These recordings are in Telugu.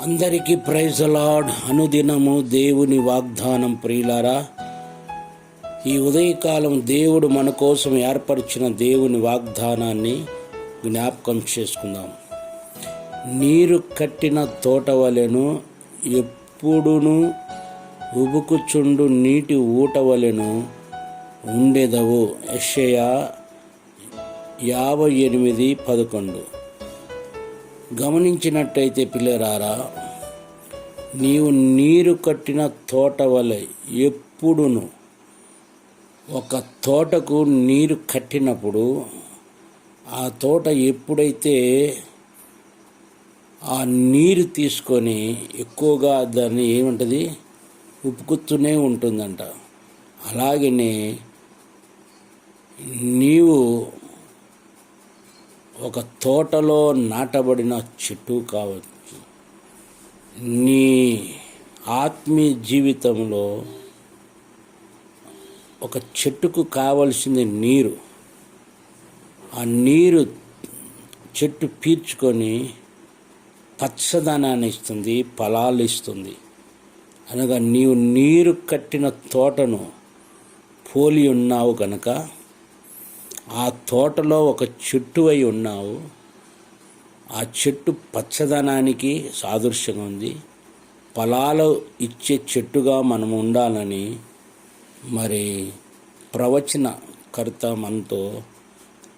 అందరికీ ప్రైజ్ లార్డ్. అనుదినము దేవుని వాగ్దానం ప్రియులారా, ఈ ఉదయకాలం దేవుడు మన కోసం ఏర్పరిచిన దేవుని వాగ్దానాన్ని జ్ఞాపకం చేసుకుందాం. నీరు కట్టిన తోట వలెను, ఎప్పుడును ఉబుకుచుండు నీటి ఊట వలెను ఉండెదవు. యెషయా 58:11. గమనించినట్టయితే పిల్లరారా, నీవు నీరు కట్టిన తోట వలె ఎప్పుడును. ఒక తోటకు నీరు కట్టినప్పుడు ఆ తోట ఎప్పుడైతే ఆ నీరు తీసుకొని ఎక్కువగా దాన్ని ఏముంటుంది, ఉప్పుకుతూనే ఉంటుందంట. అలాగనే నీవు ఒక తోటలో నాటబడిన చెట్టు కావచ్చు. నీ ఆత్మీయ జీవితంలో ఒక చెట్టుకు కావలసింది నీరు. ఆ నీరు చెట్టు పీల్చుకొని పచ్చదనాన్ని ఇస్తుంది, ఫలాలు ఇస్తుంది. అనగా నీవు నీరు కట్టిన తోటను పోలి ఉన్నావు కనుక ఆ తోటలో ఒక చెట్టు అయి ఉన్నావు. ఆ చెట్టు పచ్చదనానికి సాదృశ్యంగా ఉంది. ఫలాలు ఇచ్చే చెట్టుగా మనం ఉండాలని మరి ప్రవచనకర్త మనతో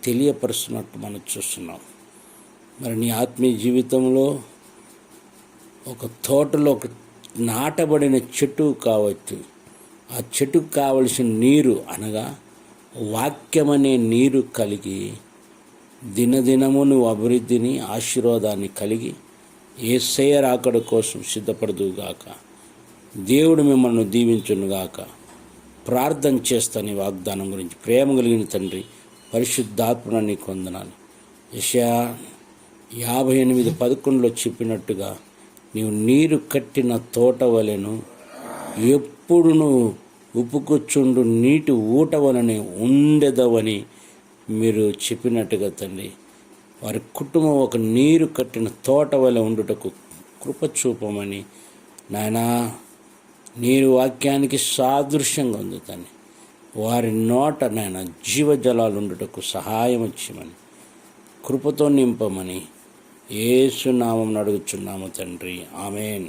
తెలియపరుస్తున్నట్టు మనం చూస్తున్నాం. మరి నీ ఆత్మీయ జీవితంలో ఒక తోటలో ఒక నాటబడిన చెట్టు కావచ్చు. ఆ చెట్టుకు కావలసిన నీరు అనగా వాక్యమనే నీరు కలిగి దినదినము నువ్వు అభివృద్ధిని, ఆశీర్వాదాన్ని కలిగి యేసయ్య రాకడ కోసం సిద్ధపడదుగాక. దేవుడు మిమ్మల్ని దీవించునుగాక. ప్రార్థన చేస్తాను. ఈ వాగ్దానం గురించి ప్రేమ కలిగిన తండ్రి, పరిశుద్ధాత్మను నీకు వందనాలు. యెషయా 58:11 చెప్పినట్టుగా నీవు నీరు కట్టిన తోట వలెను, ఎప్పుడును ఉప్పుకుచుండు నీటి ఊట వలనే ఉండెదవని మీరు చెప్పినట్టుగా తండ్రి, వారి కుటుంబం ఒక నీరు కట్టిన తోట వలె ఉండుటకు కృప చూపమని నాయనా, నీరు వాక్యానికి సాదృశ్యంగా ఉంది తండ్రి. వారి నోట నాయన జీవజలాలు ఉండుటకు సహాయం వచ్చమని, కృపతో నింపమని యేసు నామమున అడుగుచున్నాము తండ్రి. ఆమేన్.